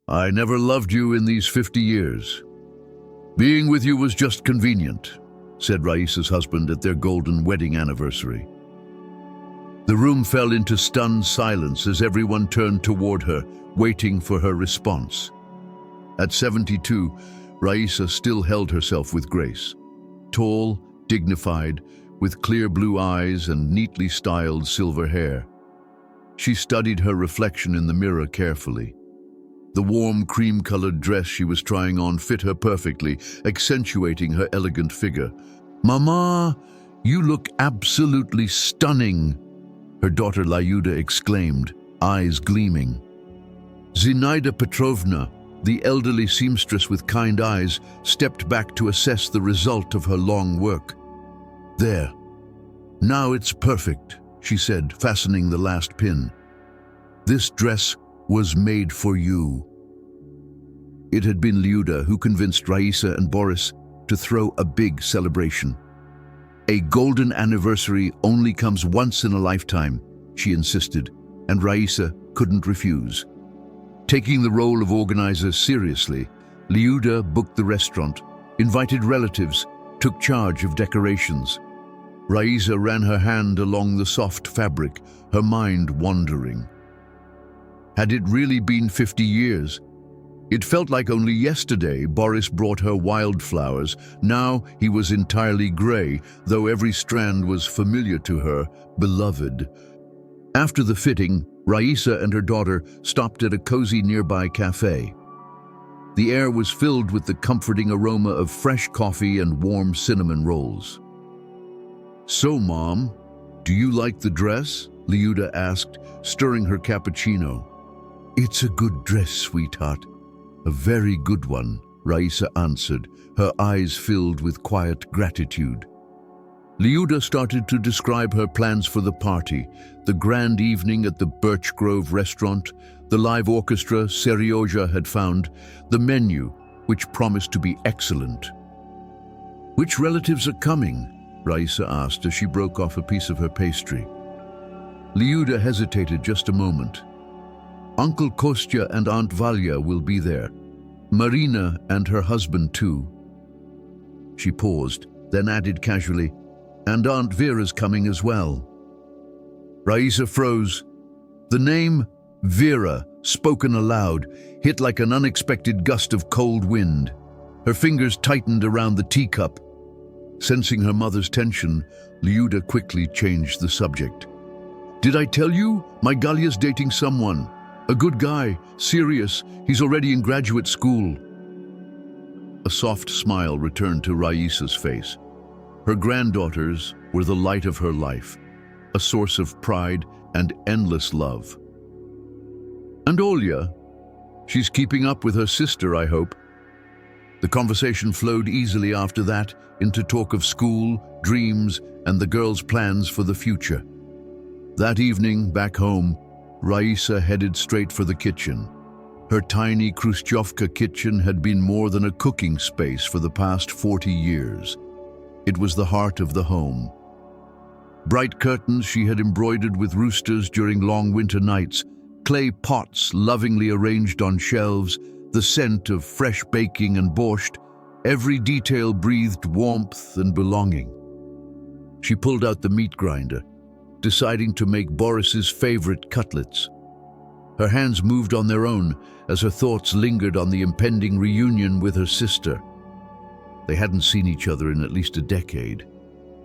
I never loved you in these 50 years. Being with you was just convenient, said Raisa's husband at their golden wedding anniversary. The room fell into stunned silence as everyone turned toward her, waiting for her response. At 72, Raisa still held herself with grace. Tall, dignified, with clear blue eyes and neatly styled silver hair. She studied her reflection in the mirror carefully. The warm cream-colored dress she was trying on fit her perfectly, accentuating her elegant figure. "Mama, you look absolutely stunning," her daughter Lyuda exclaimed, eyes gleaming. Zinaida Petrovna, the elderly seamstress with kind eyes, stepped back to assess the result of her long work. "There. Now it's perfect," she said, fastening the last pin. "This dress was made for you." It had been Lyuda who convinced Raisa and Boris to throw a big celebration. "A golden anniversary only comes once in a lifetime," she insisted, and Raisa couldn't refuse. Taking the role of organizer seriously, Lyuda booked the restaurant, invited relatives, took charge of decorations. Raisa ran her hand along the soft fabric, her mind wandering. Had it really been 50 years? It felt like only yesterday Boris brought her wildflowers. Now he was entirely grey, though every strand was familiar to her, beloved. After the fitting, Raisa and her daughter stopped at a cozy nearby cafe. The air was filled with the comforting aroma of fresh coffee and warm cinnamon rolls. "So, Mom, do you like the dress?" Lyuda asked, stirring her cappuccino. "It's a good dress, sweetheart. A very good one," Raisa answered, her eyes filled with quiet gratitude. Lyuda started to describe her plans for the party, the grand evening at the Birch Grove restaurant, the live orchestra Seryoja had found, the menu, which promised to be excellent. "Which relatives are coming?" Raisa asked as she broke off a piece of her pastry. Lyuda hesitated just a moment. "Uncle Kostya and Aunt Valya will be there. Marina and her husband too." She paused, then added casually, "And Aunt Vera's coming as well." Raisa froze. The name Vera, spoken aloud, hit like an unexpected gust of cold wind. Her fingers tightened around the teacup. Sensing her mother's tension, Lyuda quickly changed the subject. "Did I tell you? My Galya's dating someone. A good guy, serious. He's already in graduate school." A soft smile returned to Raisa's face. Her granddaughters were the light of her life, a source of pride and endless love. "And Olya? She's keeping up with her sister, I hope." The conversation flowed easily after that into talk of school, dreams, and the girls' plans for the future. That evening, back home, Raisa headed straight for the kitchen. Her tiny Khrushchevka kitchen had been more than a cooking space for the past 40 years. It was the heart of the home. Bright curtains she had embroidered with roosters during long winter nights, clay pots lovingly arranged on shelves, the scent of fresh baking and borscht, every detail breathed warmth and belonging. She pulled out the meat grinder, deciding to make Boris's favorite cutlets. Her hands moved on their own as her thoughts lingered on the impending reunion with her sister. They hadn't seen each other in at least a decade.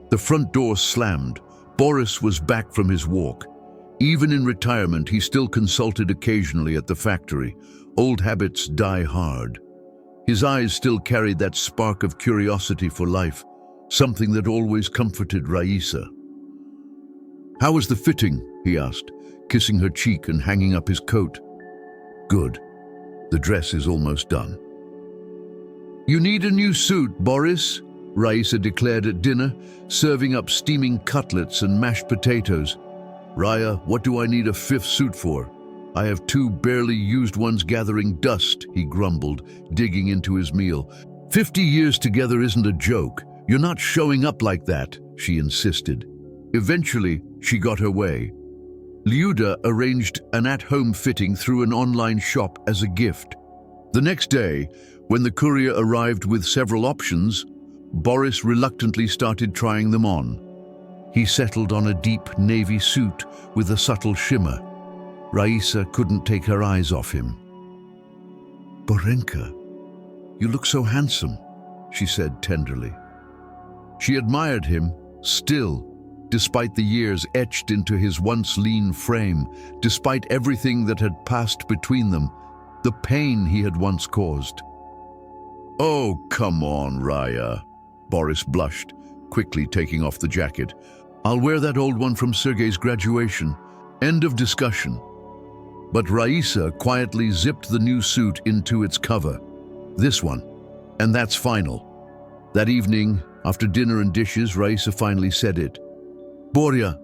The front door slammed. Boris was back from his walk. Even in retirement, he still consulted occasionally at the factory. Old habits die hard. His eyes still carried that spark of curiosity for life, something that always comforted Raisa. "How was the fitting?" he asked, kissing her cheek and hanging up his coat. "Good. The dress is almost done." "You need a new suit, Boris," Raisa declared at dinner, serving up steaming cutlets and mashed potatoes. "Raya, what do I need a fifth suit for? I have 2 barely used ones gathering dust," he grumbled, digging into his meal. 50 years together isn't a joke. You're not showing up like that," she insisted. Eventually, she got her way. Lyuda arranged an at-home fitting through an online shop as a gift. The next day, when the courier arrived with several options, Boris reluctantly started trying them on. He settled on a deep navy suit with a subtle shimmer. Raisa couldn't take her eyes off him. "Borenka, you look so handsome," she said tenderly. She admired him, still, despite the years etched into his once lean frame, despite everything that had passed between them, the pain he had once caused. "Oh, come on, Raya," Boris blushed, quickly taking off the jacket. "I'll wear that old one from Sergei's graduation. End of discussion." But Raisa quietly zipped the new suit into its cover. "This one. And that's final." That evening, after dinner and dishes, Raisa finally said it. "Borya,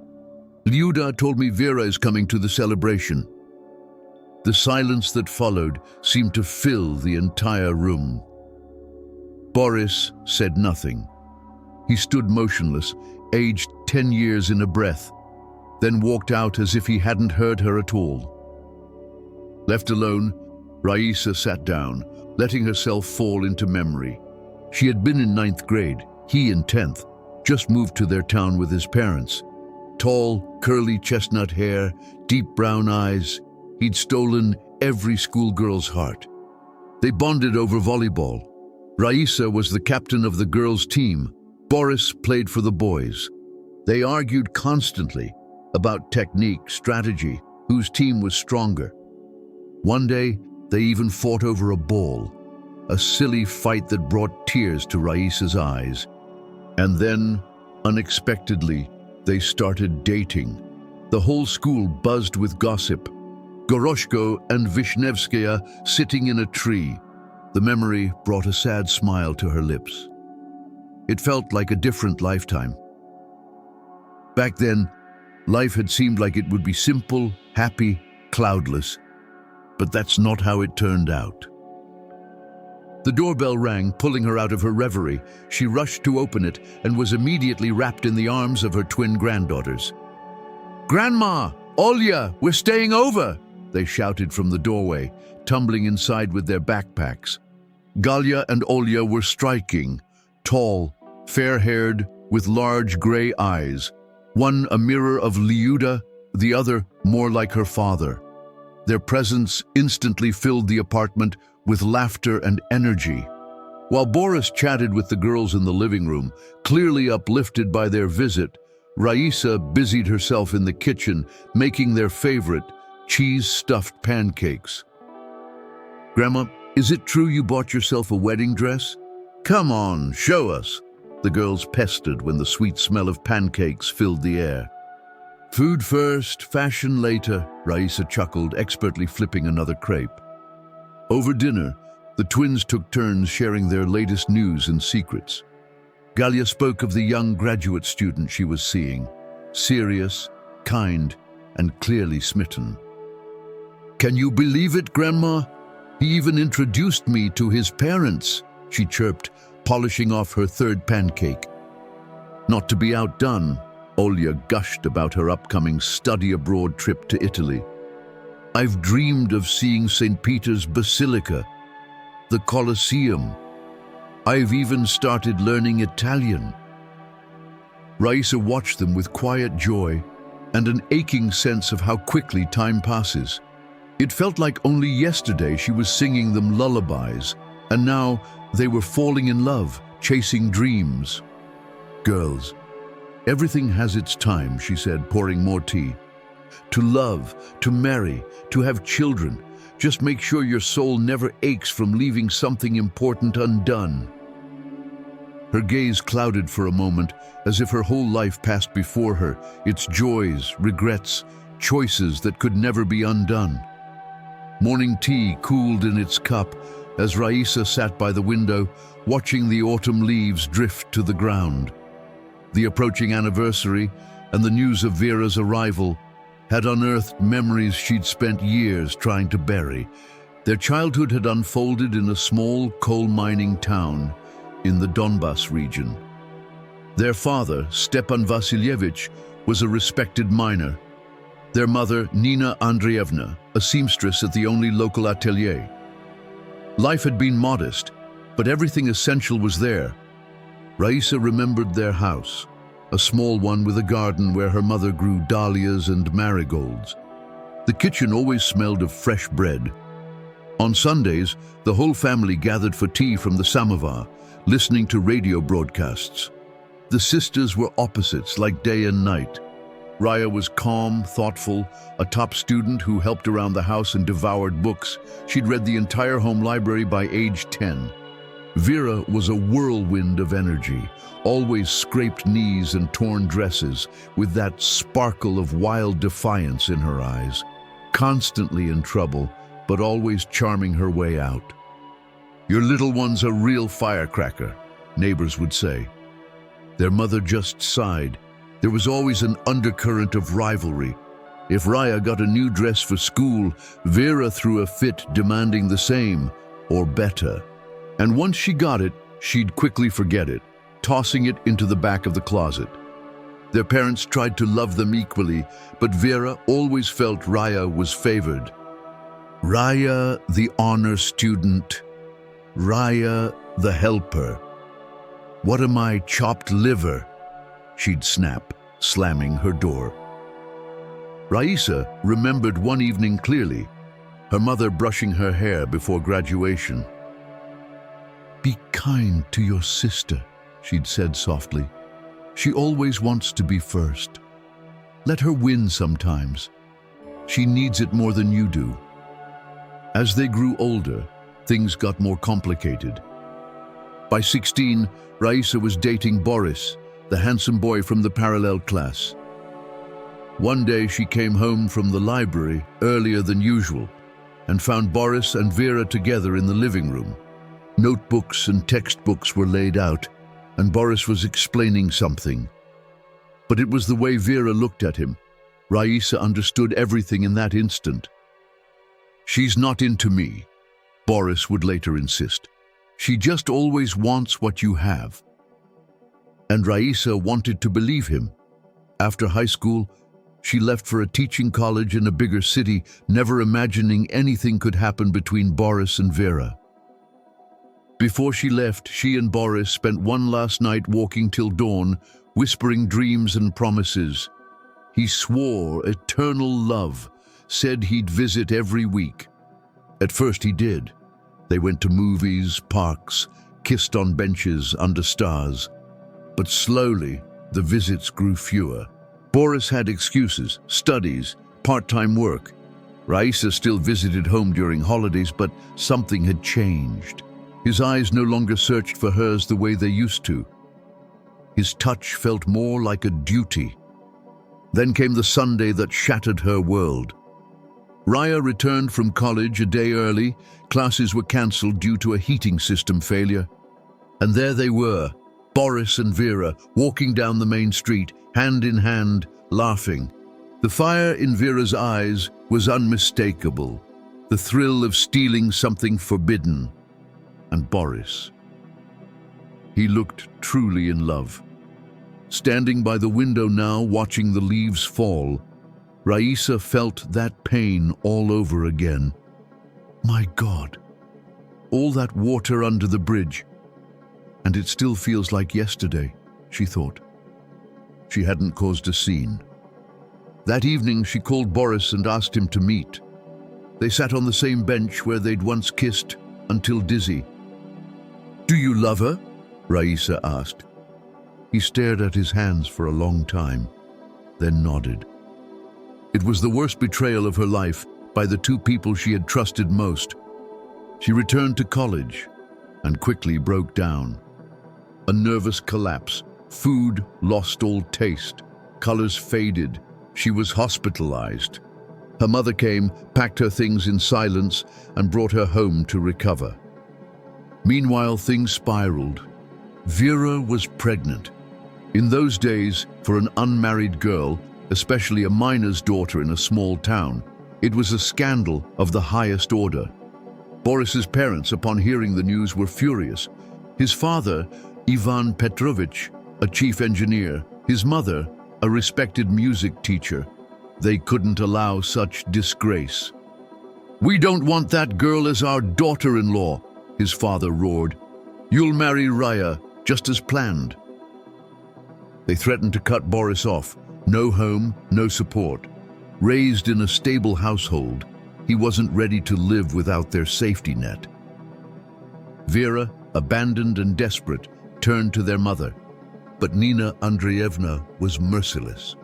Lyuda told me Vera is coming to the celebration." The silence that followed seemed to fill the entire room. Boris said nothing. He stood motionless, aged 10 years in a breath, then walked out as if he hadn't heard her at all. Left alone, Raisa sat down, letting herself fall into memory. She had been in 9th grade, he in 10th, just moved to their town with his parents. Tall, curly chestnut hair, deep brown eyes, he'd stolen every schoolgirl's heart. They bonded over volleyball. Raisa was the captain of the girls' team. Boris played for the boys. They argued constantly about technique, strategy, whose team was stronger. One day, they even fought over a ball, a silly fight that brought tears to Raisa's eyes. And then, unexpectedly, they started dating. The whole school buzzed with gossip. Goroshko and Vishnevskaya sitting in a tree. The memory brought a sad smile to her lips. It felt like a different lifetime. Back then, life had seemed like it would be simple, happy, cloudless. But that's not how it turned out. The doorbell rang, pulling her out of her reverie. She rushed to open it and was immediately wrapped in the arms of her twin granddaughters. "Grandma! Olya! We're staying over!" they shouted from the doorway, tumbling inside with their backpacks. Galia and Olya were striking, tall, fair-haired, with large gray eyes, one a mirror of Lyuda, the other more like her father. Their presence instantly filled the apartment with laughter and energy. While Boris chatted with the girls in the living room, clearly uplifted by their visit, Raisa busied herself in the kitchen, making their favorite, cheese-stuffed pancakes. "Grandma, is it true you bought yourself a wedding dress? Come on, show us," the girls pestered when the sweet smell of pancakes filled the air. "Food first, fashion later," Raisa chuckled, expertly flipping another crepe. Over dinner, the twins took turns sharing their latest news and secrets. Galia spoke of the young graduate student she was seeing, serious, kind, and clearly smitten. "Can you believe it, Grandma? He even introduced me to his parents," she chirped, polishing off her third pancake. Not to be outdone, Olya gushed about her upcoming study-abroad trip to Italy. "I've dreamed of seeing St. Peter's Basilica, the Colosseum. I've even started learning Italian." Raisa watched them with quiet joy and an aching sense of how quickly time passes. It felt like only yesterday she was singing them lullabies, and now they were falling in love, chasing dreams. "Girls, everything has its time," she said, pouring more tea. "To love, to marry, to have children. Just make sure your soul never aches from leaving something important undone." Her gaze clouded for a moment, as if her whole life passed before her, its joys, regrets, choices that could never be undone. Morning tea cooled in its cup as Raisa sat by the window, watching the autumn leaves drift to the ground. The approaching anniversary and the news of Vera's arrival had unearthed memories she'd spent years trying to bury. Their childhood had unfolded in a small coal mining town in the Donbas region. Their father, Stepan Vasilyevich, was a respected miner. Their mother, Nina Andreevna, a seamstress at the only local atelier. Life had been modest, but everything essential was there. Raisa remembered their house, a small one with a garden where her mother grew dahlias and marigolds. The kitchen always smelled of fresh bread. On Sundays, the whole family gathered for tea from the samovar, listening to radio broadcasts. The sisters were opposites, like day and night. Raya was calm, thoughtful, a top student who helped around the house and devoured books. She'd read the entire home library by age 10. Vera was a whirlwind of energy, always scraped knees and torn dresses, with that sparkle of wild defiance in her eyes. Constantly in trouble, but always charming her way out. "Your little one's a real firecracker," neighbors would say. Their mother just sighed. There was always an undercurrent of rivalry. If Raya got a new dress for school, Vera threw a fit demanding the same, or better. And once she got it, she'd quickly forget it, tossing it into the back of the closet. Their parents tried to love them equally, but Vera always felt Raya was favored. Raya, the honor student. Raya, the helper. "What am I, chopped liver?" she'd snap, slamming her door. Raisa remembered one evening clearly, her mother brushing her hair before graduation. "Be kind to your sister," she'd said softly. "She always wants to be first. Let her win sometimes. She needs it more than you do." As they grew older, things got more complicated. By 16, Raisa was dating Boris, the handsome boy from the parallel class. One day she came home from the library earlier than usual and found Boris and Vera together in the living room. Notebooks and textbooks were laid out, and Boris was explaining something. But it was the way Vera looked at him. Raisa understood everything in that instant. "She's not into me," Boris would later insist. "She just always wants what you have." And Raisa wanted to believe him. After high school, she left for a teaching college in a bigger city, never imagining anything could happen between Boris and Vera. Before she left, she and Boris spent one last night walking till dawn, whispering dreams and promises. He swore eternal love, said he'd visit every week. At first he did. They went to movies, parks, kissed on benches under stars. But slowly, the visits grew fewer. Boris had excuses, studies, part-time work. Raisa still visited home during holidays, but something had changed. His eyes no longer searched for hers the way they used to. His touch felt more like a duty. Then came the Sunday that shattered her world. Raya returned from college a day early. Classes were cancelled due to a heating system failure. And there they were, Boris and Vera, walking down the main street, hand in hand, laughing. The fire in Vera's eyes was unmistakable, the thrill of stealing something forbidden. And Boris. He looked truly in love. Standing by the window now, watching the leaves fall, Raisa felt that pain all over again. My God, all that water under the bridge. And it still feels like yesterday, she thought. She hadn't caused a scene. That evening she called Boris and asked him to meet. They sat on the same bench where they'd once kissed, until dizzy. "Do you love her?" Raisa asked. He stared at his hands for a long time, then nodded. It was the worst betrayal of her life by the two people she had trusted most. She returned to college and quickly broke down. A nervous collapse. Food lost all taste. Colors faded. She was hospitalized. Her mother came, packed her things in silence, and brought her home to recover. Meanwhile, things spiraled. Vera was pregnant. In those days, for an unmarried girl, especially a miner's daughter in a small town, it was a scandal of the highest order. Boris's parents, upon hearing the news, were furious. His father, Ivan Petrovich, a chief engineer, his mother, a respected music teacher. They couldn't allow such disgrace. "We don't want that girl as our daughter-in-law," his father roared. "You'll marry Raya, just as planned." They threatened to cut Boris off. No home, no support. Raised in a stable household, he wasn't ready to live without their safety net. Vera, abandoned and desperate, turned to their mother. But Nina Andreevna was merciless.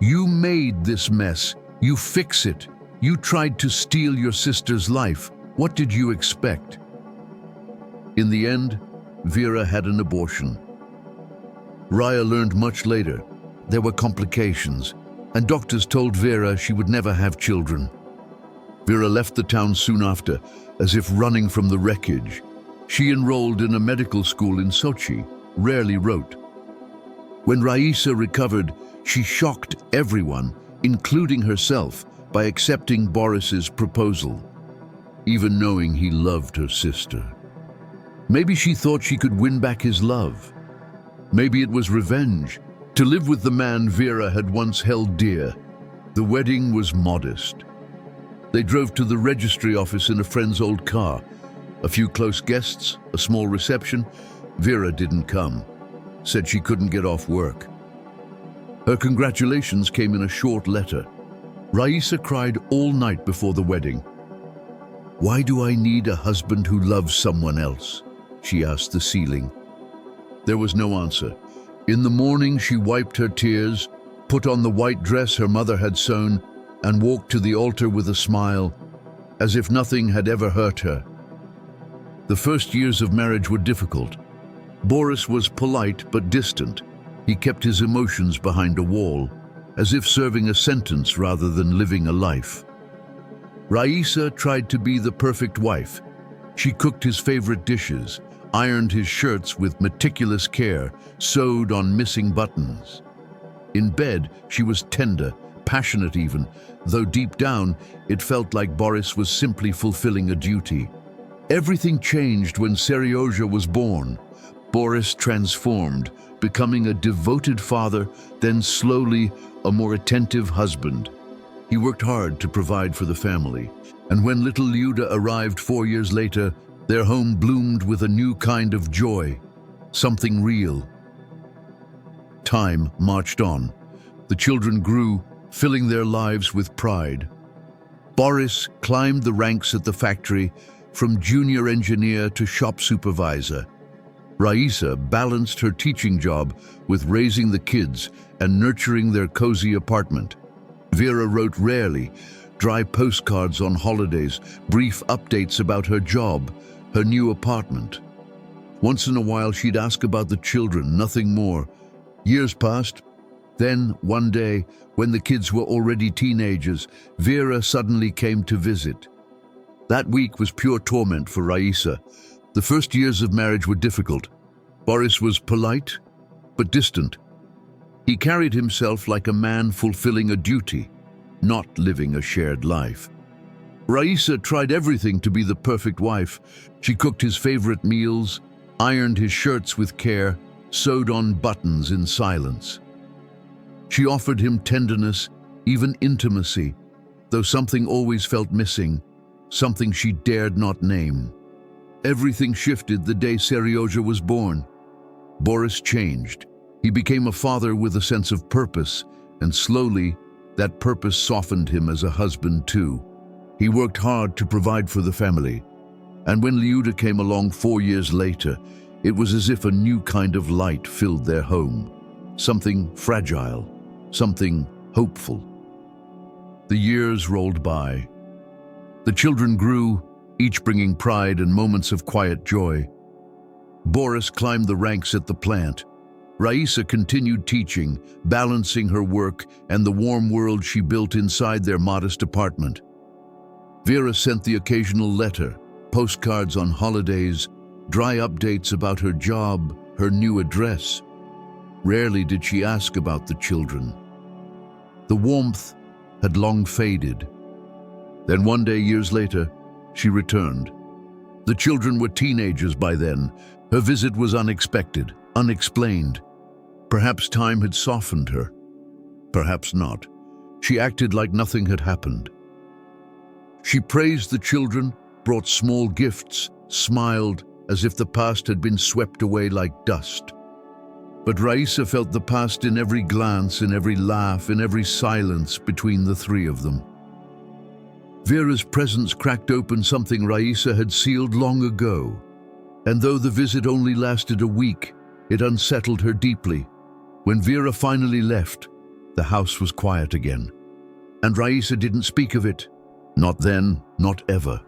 "You made this mess. You fix it. You tried to steal your sister's life. What did you expect?" In the end, Vera had an abortion. Raya learned much later there were complications, and doctors told Vera she would never have children. Vera left the town soon after, as if running from the wreckage. She enrolled in a medical school in Sochi, rarely wrote. When Raisa recovered, she shocked everyone, including herself, by accepting Boris's proposal, even knowing he loved her sister. Maybe she thought she could win back his love. Maybe it was revenge, to live with the man Vera had once held dear. The wedding was modest. They drove to the registry office in a friend's old car. A few close guests, a small reception. Vera didn't come. Said she couldn't get off work. Her congratulations came in a short letter. Raisa cried all night before the wedding. "Why do I need a husband who loves someone else?" she asked the ceiling. There was no answer. In the morning, she wiped her tears, put on the white dress her mother had sewn, and walked to the altar with a smile, as if nothing had ever hurt her. The first years of marriage were difficult. Boris was polite but distant. He kept his emotions behind a wall, as if serving a sentence rather than living a life. Raisa tried to be the perfect wife. She cooked his favorite dishes, ironed his shirts with meticulous care, sewed on missing buttons. In bed, she was tender, passionate even, though deep down, it felt like Boris was simply fulfilling a duty. Everything changed when Seryoja was born. Boris transformed, becoming a devoted father, then slowly a more attentive husband. He worked hard to provide for the family, and when little Lyuda arrived 4 years later, their home bloomed with a new kind of joy, something real. Time marched on. The children grew, filling their lives with pride. Boris climbed the ranks at the factory, from junior engineer to shop supervisor. Raisa balanced her teaching job with raising the kids and nurturing their cozy apartment. Vera wrote rarely, dry postcards on holidays, brief updates about her job, her new apartment. Once in a while she'd ask about the children, nothing more. Years passed. Then, one day, when the kids were already teenagers, Vera suddenly came to visit. That week was pure torment for Raisa. The first years of marriage were difficult. Boris was polite, but distant. He carried himself like a man fulfilling a duty, not living a shared life. Raisa tried everything to be the perfect wife. She cooked his favorite meals, ironed his shirts with care, sewed on buttons in silence. She offered him tenderness, even intimacy, though something always felt missing, something she dared not name. Everything shifted the day Seryoja was born. Boris changed. He became a father with a sense of purpose, and slowly, that purpose softened him as a husband too. He worked hard to provide for the family. And when Lyuda came along 4 years later, it was as if a new kind of light filled their home. Something fragile, something hopeful. The years rolled by. The children grew, each bringing pride and moments of quiet joy. Boris climbed the ranks at the plant. Raisa continued teaching, balancing her work and the warm world she built inside their modest apartment. Vera sent the occasional letter, postcards on holidays, dry updates about her job, her new address. Rarely did she ask about the children. The warmth had long faded. Then one day, years later, she returned. The children were teenagers by then. Her visit was unexpected, unexplained. Perhaps time had softened her. Perhaps not. She acted like nothing had happened. She praised the children, brought small gifts, smiled as if the past had been swept away like dust. But Raisa felt the past in every glance, in every laugh, in every silence between the three of them. Vera's presence cracked open something Raisa had sealed long ago, and though the visit only lasted a week, it unsettled her deeply. When Vera finally left, the house was quiet again, and Raisa didn't speak of it. Not then, not ever.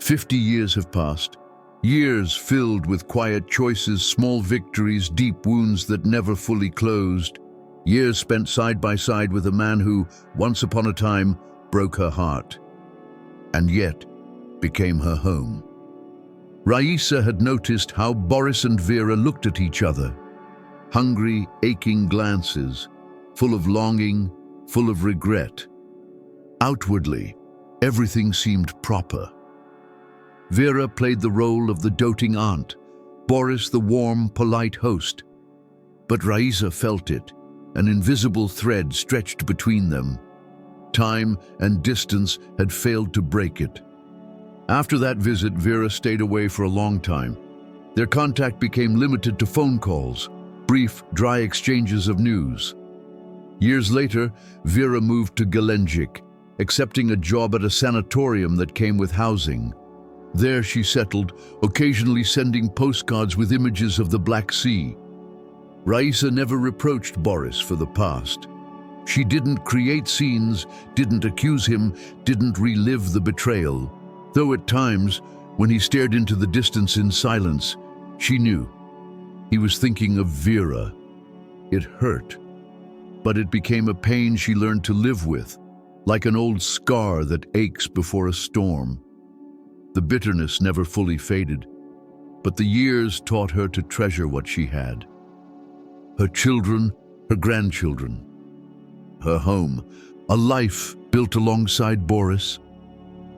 50 years have passed, years filled with quiet choices, small victories, deep wounds that never fully closed, years spent side by side with a man who, once upon a time, broke her heart, and yet became her home. Raisa had noticed how Boris and Vera looked at each other, hungry, aching glances, full of longing, full of regret. Outwardly, everything seemed proper. Vera played the role of the doting aunt, Boris the warm, polite host. But Raisa felt it, an invisible thread stretched between them. Time and distance had failed to break it. After that visit, Vera stayed away for a long time. Their contact became limited to phone calls, brief, dry exchanges of news. Years later, Vera moved to Gelendzhik, accepting a job at a sanatorium that came with housing. There she settled, occasionally sending postcards with images of the Black Sea. Raisa never reproached Boris for the past. She didn't create scenes, didn't accuse him, didn't relive the betrayal. Though at times, when he stared into the distance in silence, she knew he was thinking of Vera. It hurt, but it became a pain she learned to live with, like an old scar that aches before a storm. The bitterness never fully faded, but the years taught her to treasure what she had. Her children, her grandchildren, her home, a life built alongside Boris.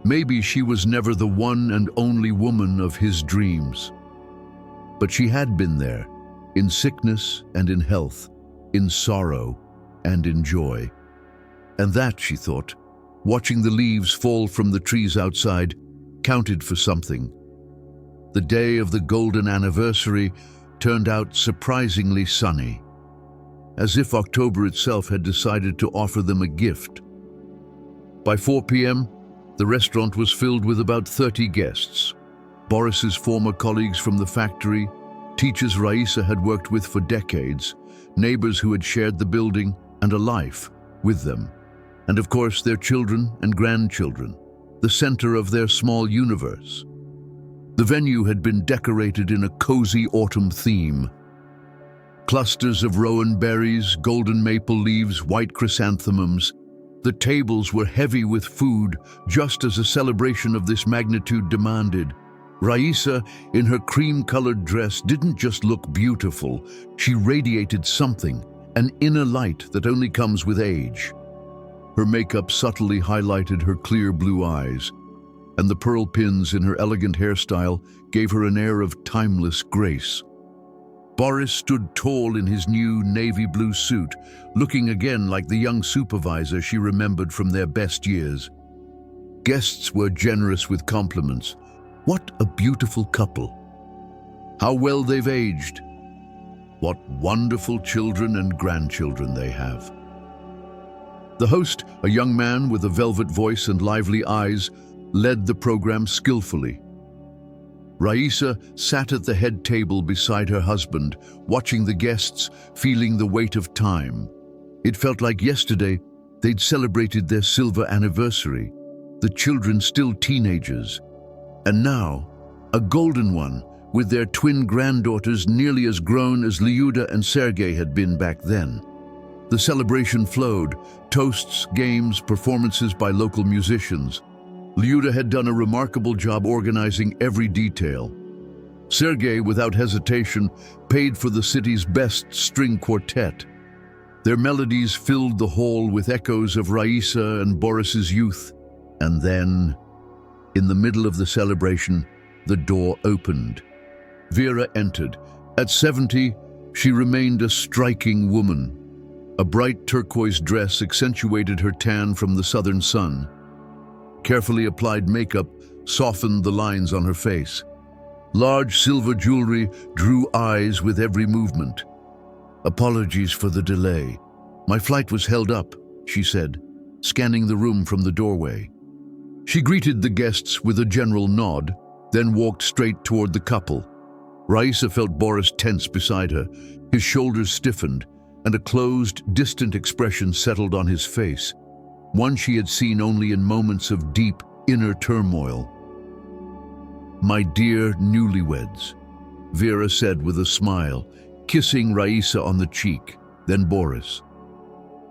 Maybe she was never the one and only woman of his dreams. But she had been there, in sickness and in health, in sorrow and in joy. And that, she thought, watching the leaves fall from the trees outside, counted for something. The day of the golden anniversary turned out surprisingly sunny, as if October itself had decided to offer them a gift. By 4 p.m., the restaurant was filled with about 30 guests. Boris's former colleagues from the factory, teachers Raisa had worked with for decades, neighbors who had shared the building and a life with them, and of course their children and grandchildren, the center of their small universe. The venue had been decorated in a cozy autumn theme. Clusters of rowan berries, golden maple leaves, white chrysanthemums. The tables were heavy with food, just as a celebration of this magnitude demanded. Raisa, in her cream-colored dress, didn't just look beautiful. She radiated something, an inner light that only comes with age. Her makeup subtly highlighted her clear blue eyes, and the pearl pins in her elegant hairstyle gave her an air of timeless grace. Boris stood tall in his new navy blue suit, looking again like the young supervisor she remembered from their best years. Guests were generous with compliments. What a beautiful couple. How well they've aged. What wonderful children and grandchildren they have. The host, a young man with a velvet voice and lively eyes, led the program skillfully. Raisa sat at the head table beside her husband, watching the guests, feeling the weight of time. It felt like yesterday they'd celebrated their silver anniversary, the children still teenagers. And now, a golden one, with their twin granddaughters nearly as grown as Lyuda and Sergei had been back then. The celebration flowed, toasts, games, performances by local musicians. Lyuda had done a remarkable job organizing every detail. Sergei, without hesitation, paid for the city's best string quartet. Their melodies filled the hall with echoes of Raisa and Boris's youth. And then, in the middle of the celebration, the door opened. Vera entered. At 70, she remained a striking woman. A bright turquoise dress accentuated her tan from the southern sun. Carefully applied makeup softened the lines on her face. Large silver jewelry drew eyes with every movement. "Apologies for the delay. My flight was held up," she said, scanning the room from the doorway. She greeted the guests with a general nod, then walked straight toward the couple. Raisa felt Boris tense beside her. His shoulders stiffened, and a closed, distant expression settled on his face, one she had seen only in moments of deep, inner turmoil. "My dear newlyweds," Vera said with a smile, kissing Raisa on the cheek, then Boris.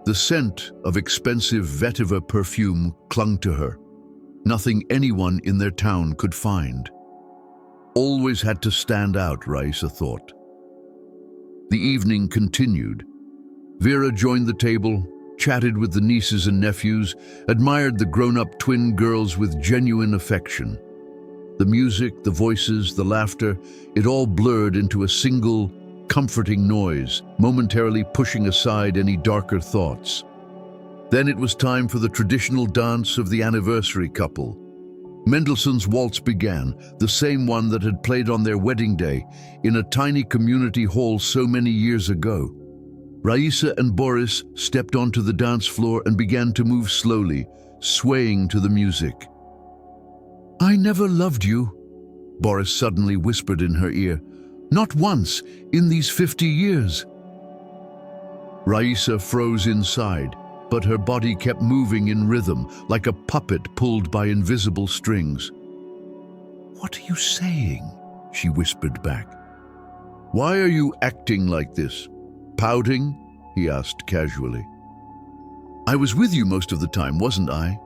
The scent of expensive vetiver perfume clung to her, nothing anyone in their town could find. Always had to stand out, Raisa thought. The evening continued. Vera joined the table, chatted with the nieces and nephews, admired the grown-up twin girls with genuine affection. The music, the voices, the laughter, it all blurred into a single, comforting noise, momentarily pushing aside any darker thoughts. Then it was time for the traditional dance of the anniversary couple. Mendelssohn's waltz began, the same one that had played on their wedding day in a tiny community hall so many years ago. Raisa and Boris stepped onto the dance floor and began to move slowly, swaying to the music. "I never loved you," Boris suddenly whispered in her ear. "Not once in these 50 years. Raisa froze inside, but her body kept moving in rhythm, like a puppet pulled by invisible strings. "What are you saying?" she whispered back. "Why are you acting like this? Pouting?" he asked casually. "I was with you most of the time, wasn't I?"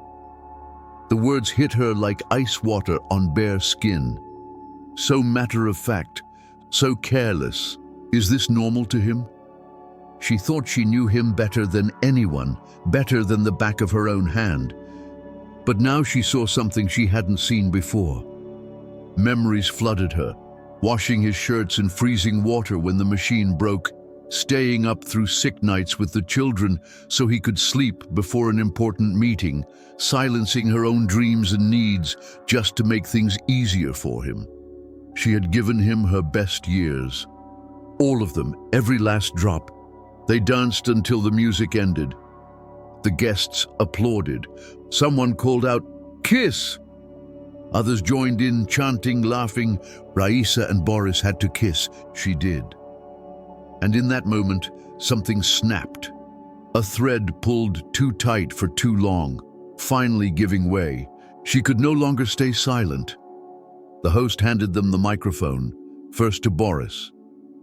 The words hit her like ice water on bare skin. So matter-of-fact, so careless. Is this normal to him? She thought she knew him better than anyone, better than the back of her own hand. But now she saw something she hadn't seen before. Memories flooded her, washing his shirts in freezing water when the machine broke, staying up through sick nights with the children so he could sleep before an important meeting, silencing her own dreams and needs just to make things easier for him. She had given him her best years. All of them, every last drop. They danced until the music ended. The guests applauded. Someone called out, "Kiss!" Others joined in, chanting, laughing. Raisa and Boris had to kiss. She did. And in that moment, something snapped. A thread pulled too tight for too long, finally giving way. She could no longer stay silent. The host handed them the microphone, first to Boris.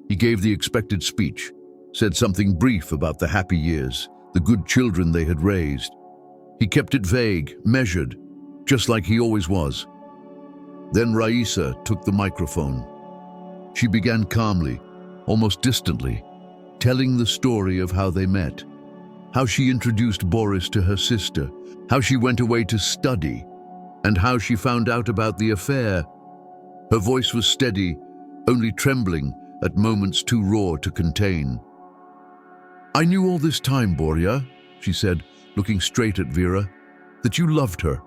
He gave the expected speech, said something brief about the happy years, the good children they had raised. He kept it vague, measured, just like he always was. Then Raisa took the microphone. She began calmly, almost distantly, telling the story of how they met, how she introduced Boris to her sister, how she went away to study, and how she found out about the affair. Her voice was steady, only trembling, at moments too raw to contain. "I knew all this time, Boria," she said, looking straight at Vera, "that you loved her."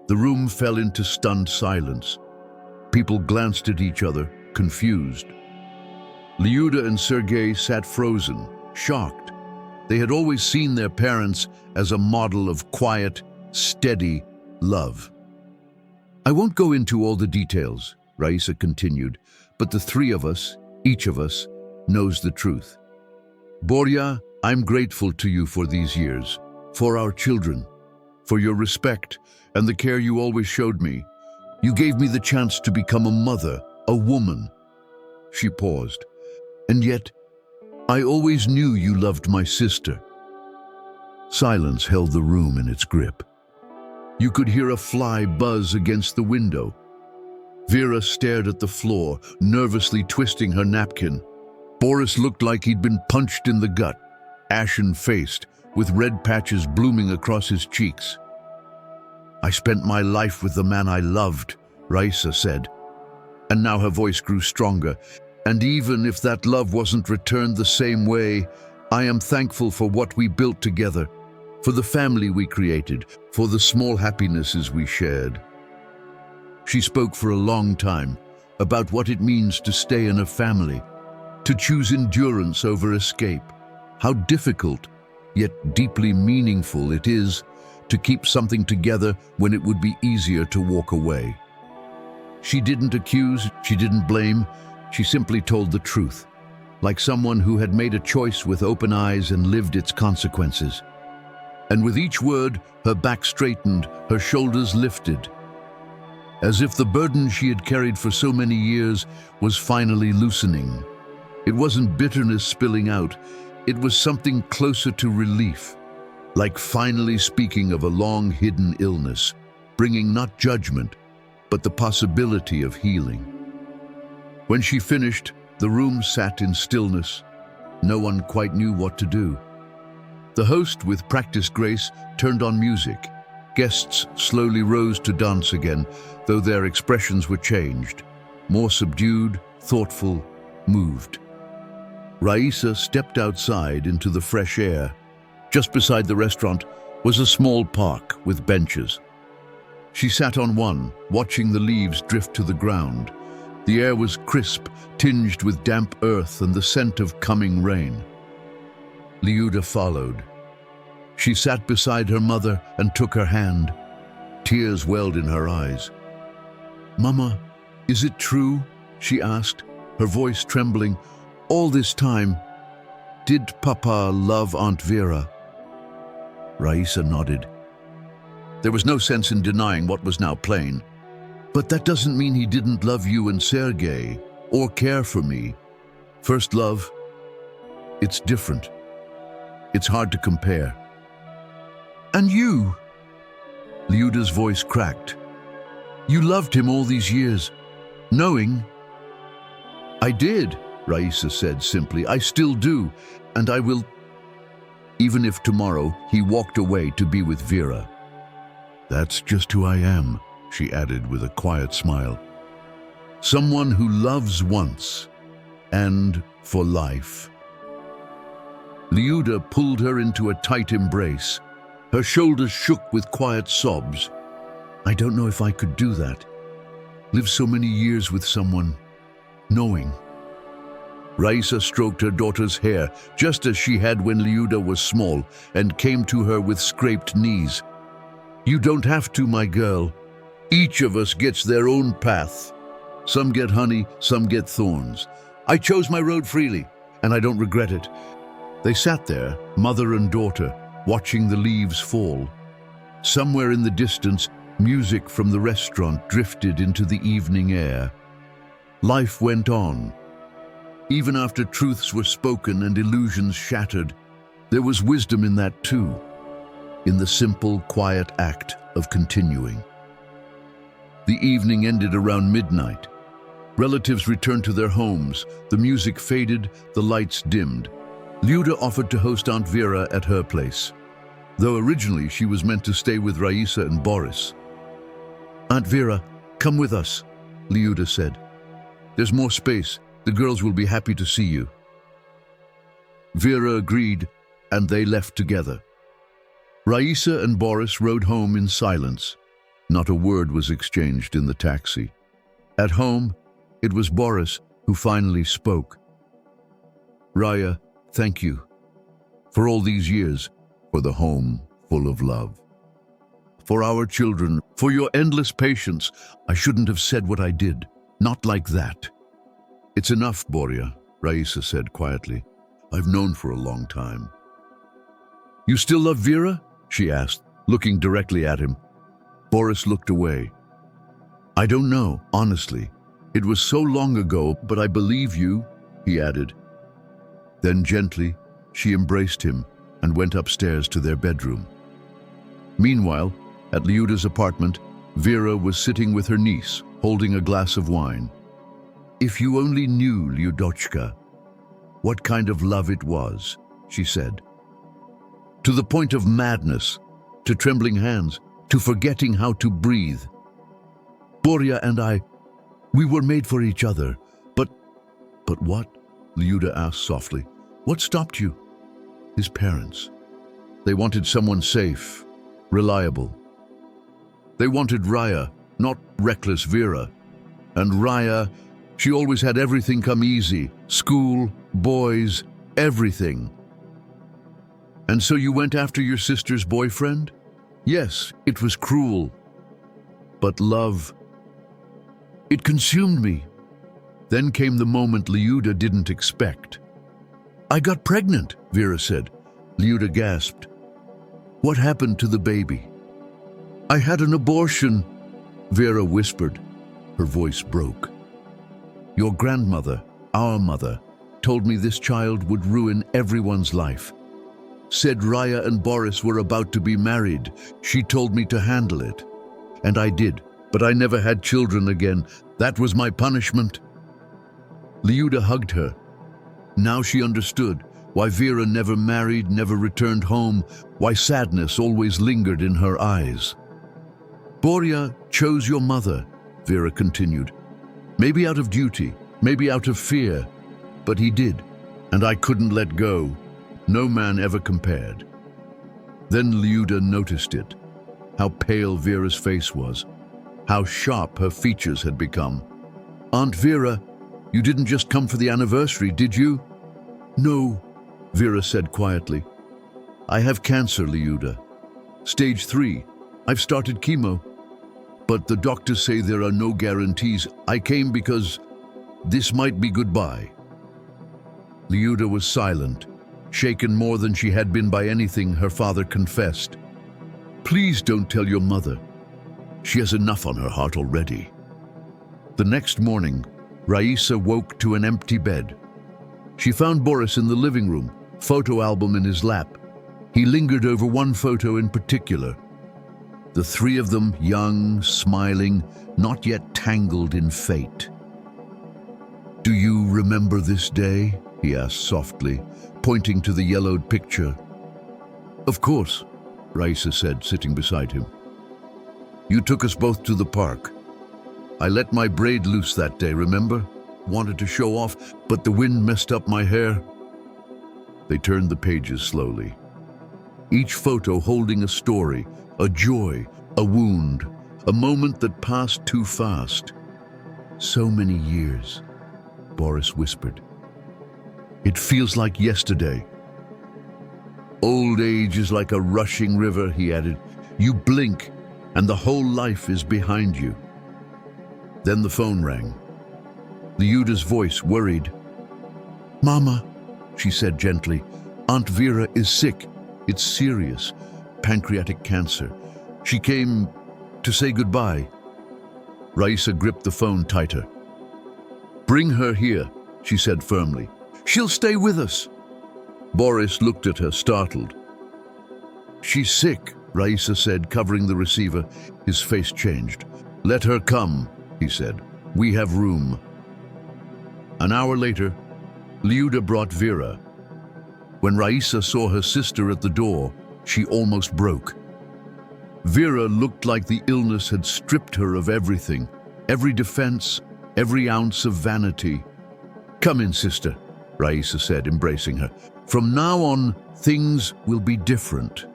The room fell into stunned silence. People glanced at each other, confused. Lyuda and Sergei sat frozen, shocked. They had always seen their parents as a model of quiet, steady love. "I won't go into all the details," Raisa continued, "but the three of us, each of us, knows the truth. Boria, I'm grateful to you for these years, for our children, for your respect and the care you always showed me. You gave me the chance to become a mother, a woman." She paused. "And yet, I always knew you loved my sister." Silence held the room in its grip. You could hear a fly buzz against the window. Vera stared at the floor, nervously twisting her napkin. Boris looked like he'd been punched in the gut, ashen-faced, with red patches blooming across his cheeks. "I spent my life with the man I loved," Raisa said. And now her voice grew stronger. "And even if that love wasn't returned the same way, I am thankful for what we built together, for the family we created, for the small happinesses we shared. She spoke for a long time about what it means to stay in a family, to choose endurance over escape, how difficult, yet deeply meaningful it is to keep something together when it would be easier to walk away. She didn't accuse, she didn't blame, she simply told the truth, like someone who had made a choice with open eyes and lived its consequences. And with each word, her back straightened, her shoulders lifted, as if the burden she had carried for so many years was finally loosening. It wasn't bitterness spilling out, it was something closer to relief, like finally speaking of a long-hidden illness, bringing not judgment, but the possibility of healing. When she finished, the room sat in stillness. No one quite knew what to do. The host, with practiced grace, turned on music. Guests slowly rose to dance again, though their expressions were changed, more subdued, thoughtful, moved. Raisa stepped outside into the fresh air. Just beside the restaurant was a small park with benches. She sat on one, watching the leaves drift to the ground. The air was crisp, tinged with damp earth and the scent of coming rain. Liuda followed. She sat beside her mother and took her hand. Tears welled in her eyes. "Mama, is it true?" she asked, her voice trembling. "All this time, did Papa love Aunt Vera?" Raisa nodded. There was no sense in denying what was now plain. "But that doesn't mean he didn't love you and Sergei, or care for me. First love, it's different. It's hard to compare." "And you?" Liuda's voice cracked. "You loved him all these years, knowing—" "I did," Raisa said simply. "I still do, and I will, even if tomorrow he walked away to be with Vera." "That's just who I am," she added with a quiet smile. "Someone who loves once, and for life." Liuda pulled her into a tight embrace. Her shoulders shook with quiet sobs. "I don't know if I could do that. Live so many years with someone, knowing." Raisa stroked her daughter's hair, just as she had when Liuda was small, and came to her with scraped knees. "You don't have to, my girl. Each of us gets their own path. Some get honey, some get thorns. I chose my road freely, and I don't regret it." They sat there, mother and daughter, watching the leaves fall. Somewhere in the distance, music from the restaurant drifted into the evening air. Life went on. Even after truths were spoken and illusions shattered, there was wisdom in that too, in the simple, quiet act of continuing. The evening ended around midnight. Relatives returned to their homes, the music faded, the lights dimmed. Liuda offered to host Aunt Vera at her place, though originally she was meant to stay with Raisa and Boris. "Aunt Vera, come with us," Liuda said. "There's more space. The girls will be happy to see you." Vera agreed, and they left together. Raisa and Boris rode home in silence. Not a word was exchanged in the taxi. At home, it was Boris who finally spoke. "Raya, thank you. For all these years, for the home full of love. For our children, for your endless patience. I shouldn't have said what I did. Not like that." "It's enough, Boria," Raisa said quietly. "I've known for a long time." "You still love Vera?" she asked, looking directly at him. Boris looked away. "I don't know, honestly. It was so long ago, but I believe you," he added. Then gently, she embraced him and went upstairs to their bedroom. Meanwhile, at Liuda's apartment, Vera was sitting with her niece, holding a glass of wine. "If you only knew, Lyudochka, what kind of love it was," she said. "To the point of madness, to trembling hands, to forgetting how to breathe. Boria and I, we were made for each other, but..." "But what?" Liuda asked softly. "What stopped you?" "His parents. They wanted someone safe, reliable. They wanted Raya, not reckless Vera. And Raya, she always had everything come easy. School, boys, everything. And so you went after your sister's boyfriend? Yes, it was cruel. But love, it consumed me. Then came the moment Liuda didn't expect. I got pregnant, Vera said. Liuda gasped. What happened to the baby? I had an abortion, Vera whispered. Her voice broke. Your grandmother, our mother, told me this child would ruin everyone's life. Said Raya and Boris were about to be married. She told me to handle it. And I did, but I never had children again. That was my punishment. Liuda hugged her. Now she understood why Vera never married, never returned home, why sadness always lingered in her eyes. Boria chose your mother, Vera continued. Maybe out of duty, maybe out of fear, but he did, and I couldn't let go. No man ever compared. Then Liuda noticed it, how pale Vera's face was, how sharp her features had become. Aunt Vera, you didn't just come for the anniversary, did you? No, Vera said quietly. I have cancer, Liuda. Stage 3. I've started chemo. But the doctors say there are no guarantees. I came because this might be goodbye. Liuda was silent, shaken more than she had been by anything her father confessed. Please don't tell your mother. She has enough on her heart already. The next morning, Raisa woke to an empty bed. She found Boris in the living room, photo album in his lap. He lingered over one photo in particular. The three of them, young, smiling, not yet tangled in fate. Do you remember this day? He asked softly, pointing to the yellowed picture. Of course, Raisa said, sitting beside him. You took us both to the park. I let my braid loose that day, remember? Wanted to show off, but the wind messed up my hair. They turned the pages slowly. Each photo holding a story, a joy, a wound, a moment that passed too fast. So many years, Boris whispered. It feels like yesterday. Old age is like a rushing river, he added. You blink, and the whole life is behind you. Then the phone rang. Liuda's voice worried. Mama, she said gently, Aunt Vera is sick. It's serious, pancreatic cancer. She came to say goodbye. Raisa gripped the phone tighter. Bring her here, she said firmly. She'll stay with us. Boris looked at her, startled. She's sick, Raisa said, covering the receiver. His face changed. Let her come, he said. We have room. An hour later, Liuda brought Vera. When Raisa saw her sister at the door, she almost broke. Vera looked like the illness had stripped her of everything, every defense, every ounce of vanity. Come in, sister, Raisa said, embracing her. From now on, things will be different.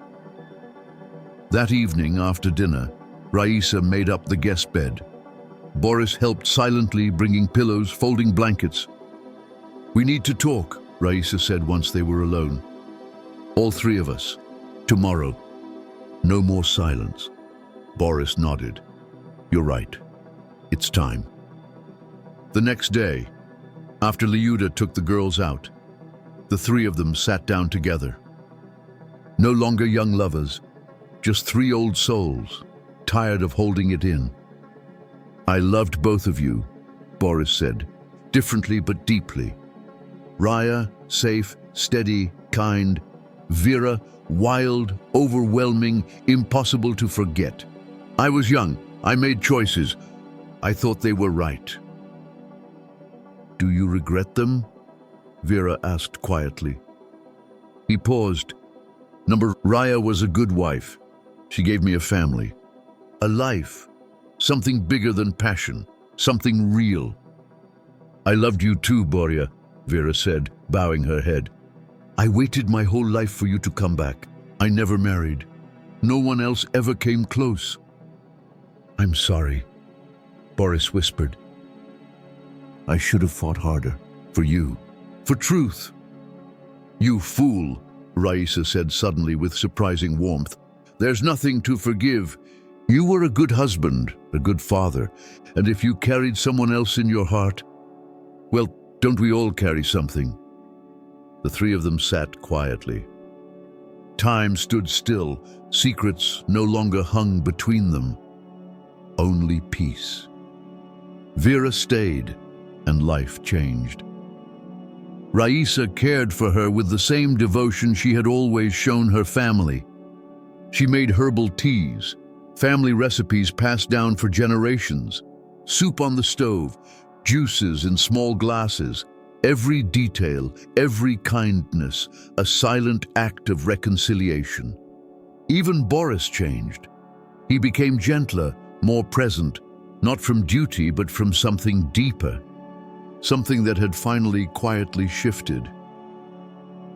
That evening, after dinner, Raisa made up the guest bed. Boris helped silently, bringing pillows, folding blankets. We need to talk, Raisa said once they were alone. All three of us. Tomorrow. No more silence. Boris nodded. You're right. It's time. The next day, after Liuda took the girls out, the three of them sat down together. No longer young lovers, just three old souls, tired of holding it in. I loved both of you, Boris said, differently but deeply. Raya, safe, steady, kind. Vera, wild, overwhelming, impossible to forget. I was young. I made choices. I thought they were right. Do you regret them? Vera asked quietly. He paused. Raya was a good wife. She gave me a family, a life, something bigger than passion, something real. I loved you too, Boria, Vera said, bowing her head. I waited my whole life for you to come back. I never married. No one else ever came close. I'm sorry, Boris whispered. I should have fought harder. For you. For truth. You fool, Raisa said suddenly with surprising warmth. There's nothing to forgive. You were a good husband, a good father, and if you carried someone else in your heart, well, don't we all carry something? The three of them sat quietly. Time stood still, secrets no longer hung between them. Only peace. Vera stayed, and life changed. Raisa cared for her with the same devotion she had always shown her family. She made herbal teas, family recipes passed down for generations, soup on the stove, juices in small glasses, every detail, every kindness, a silent act of reconciliation. Even Boris changed. He became gentler, more present, not from duty but from something deeper. Something that had finally quietly shifted.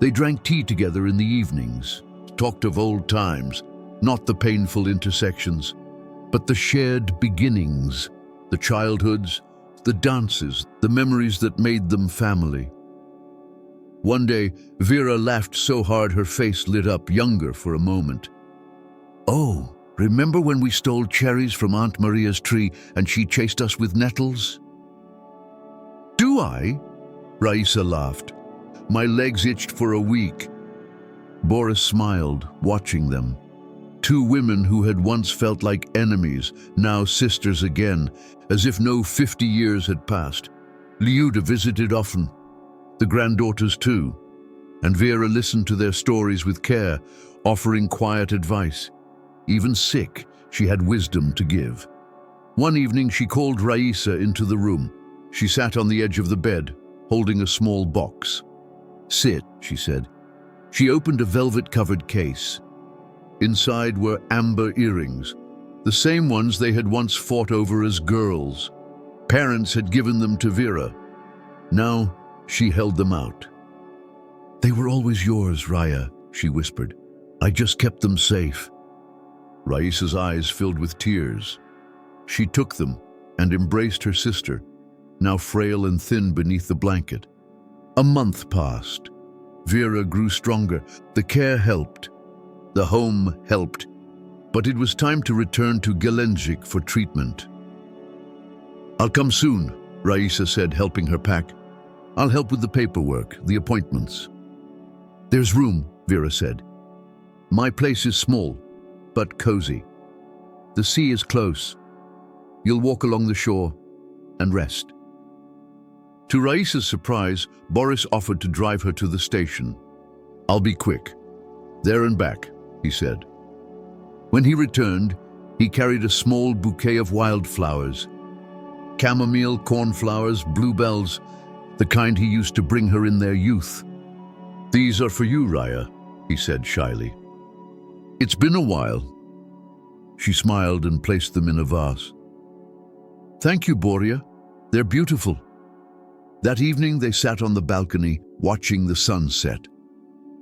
They drank tea together in the evenings, talked of old times, not the painful intersections, but the shared beginnings, the childhoods, the dances, the memories that made them family. One day, Vera laughed so hard her face lit up, younger for a moment. Oh, remember when we stole cherries from Aunt Maria's tree and she chased us with nettles? Do I? Raisa laughed. My legs itched for a week. Boris smiled, watching them. Two women who had once felt like enemies, now sisters again, as if no 50 years had passed. Liuda visited often, the granddaughters too, and Vera listened to their stories with care, offering quiet advice. Even sick, she had wisdom to give. One evening she called Raisa into the room. She sat on the edge of the bed, holding a small box. Sit, she said. She opened a velvet-covered case. Inside were amber earrings, the same ones they had once fought over as girls. Parents had given them to Vera. Now she held them out. They were always yours, Raya, she whispered. I just kept them safe. Raisa's eyes filled with tears. She took them and embraced her sister, now frail and thin beneath the blanket. A month passed. Vera grew stronger. The care helped. The home helped. But it was time to return to Gelendzhik for treatment. I'll come soon, Raisa said, helping her pack. I'll help with the paperwork, the appointments. There's room, Vera said. My place is small, but cozy. The sea is close. You'll walk along the shore and rest. To Raisa's surprise, Boris offered to drive her to the station. I'll be quick. There and back, he said. When he returned, he carried a small bouquet of wildflowers. Chamomile, cornflowers, bluebells, the kind he used to bring her in their youth. These are for you, Raya, he said shyly. It's been a while. She smiled and placed them in a vase. Thank you, Boria. They're beautiful. That evening they sat on the balcony, watching the sun set.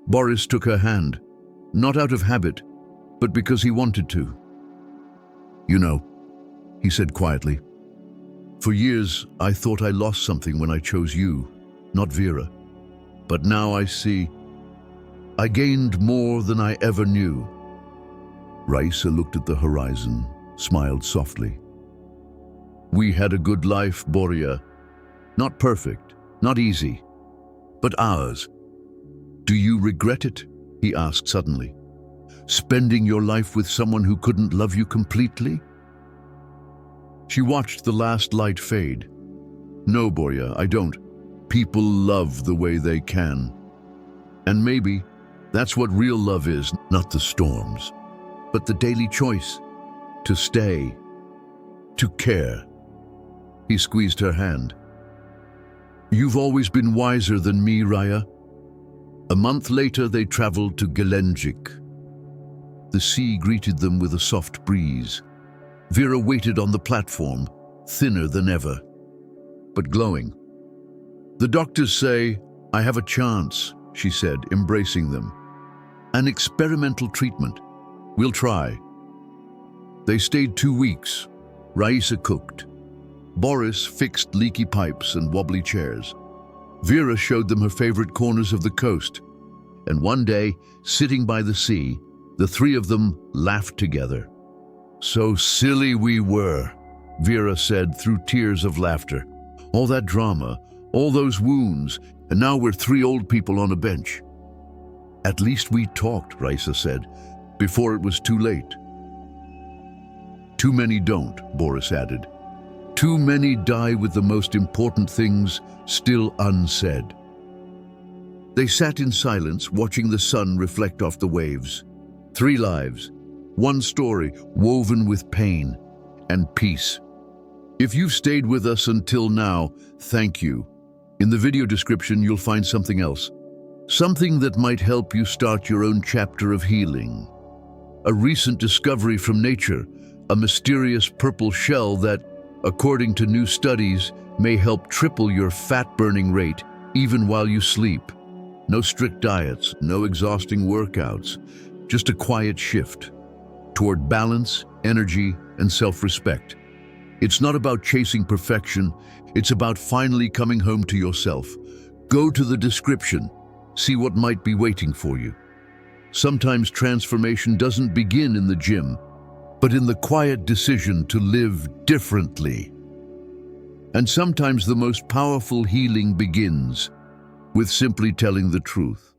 Boris took her hand, not out of habit, but because he wanted to. You know, he said quietly, for years I thought I lost something when I chose you, not Vera. But now I see I gained more than I ever knew. Raisa looked at the horizon, smiled softly. We had a good life, Boria. Not perfect, not easy, but ours. Do you regret it? He asked suddenly. Spending your life with someone who couldn't love you completely? She watched the last light fade. No, Boria, I don't. People love the way they can. And maybe that's what real love is, not the storms, but the daily choice to stay, to care. He squeezed her hand. You've always been wiser than me, Raya. A month later, they traveled to Gelendzhik. The sea greeted them with a soft breeze. Vera waited on the platform, thinner than ever, but glowing. The doctors say, I have a chance, she said, embracing them. An experimental treatment. We'll try. They stayed 2 weeks. Raisa cooked. Boris fixed leaky pipes and wobbly chairs. Vera showed them her favorite corners of the coast. And one day, sitting by the sea, the three of them laughed together. "So silly we were," Vera said through tears of laughter. "All that drama, all those wounds, and now we're three old people on a bench." "At least we talked," Raisa said, "before it was too late." "Too many don't," Boris added. "Too many die with the most important things still unsaid." They sat in silence, watching the sun reflect off the waves. 3 lives, 1 story woven with pain and peace. If you've stayed with us until now, thank you. In the video description, you'll find something else. Something that might help you start your own chapter of healing. A recent discovery from nature, a mysterious purple shell that, according to new studies, may help triple your fat-burning rate even while you sleep. No strict diets, no exhausting workouts, just a quiet shift toward balance, energy, and self-respect. It's not about chasing perfection, it's about finally coming home to yourself. Go to the description, see what might be waiting for you. Sometimes transformation doesn't begin in the gym, but in the quiet decision to live differently. And sometimes the most powerful healing begins with simply telling the truth.